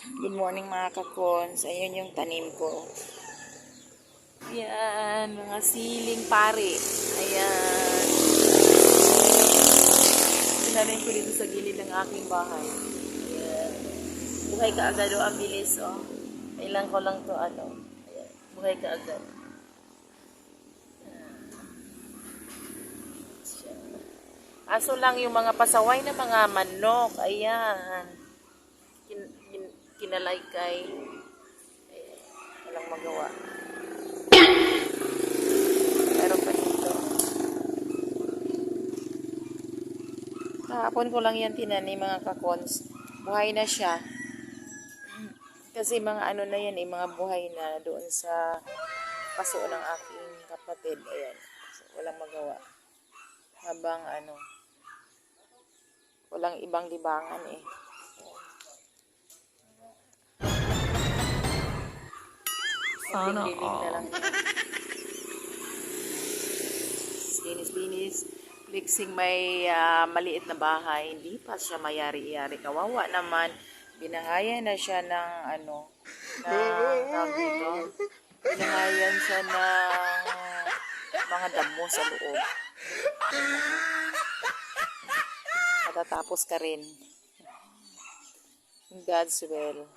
Good morning mga kakons. Ayun yung tanim ko. Ayan, mga siling pare. Ayan. Tinanim ko dito sa gilid ng aking bahay. Ayan. Buhay ka agad o ang bilis oh. Kailan ko lang to ano. Ayan. Buhay ka agad. Aso lang yung mga pasaway na mga manok. Ayan. Kinalaykay. Ayan. Walang magawa. Meron pa dito. Kahapon ko lang yan tinanim mga kakons. Buhay na siya. Kasi mga ano na yan mga buhay na doon sa paso ng aking kapatid. Ayan. So, walang magawa. Habang walang ibang libangan eh. Sana na lang yan. Linis-linis. Fixing may maliit na bahay. Hindi pa siya mayari-iyari. Kawawa naman. Binahayan na siya ng tawag dito. Binahayan siya ng mga damo sa loob. Matatapos ka rin. God's will.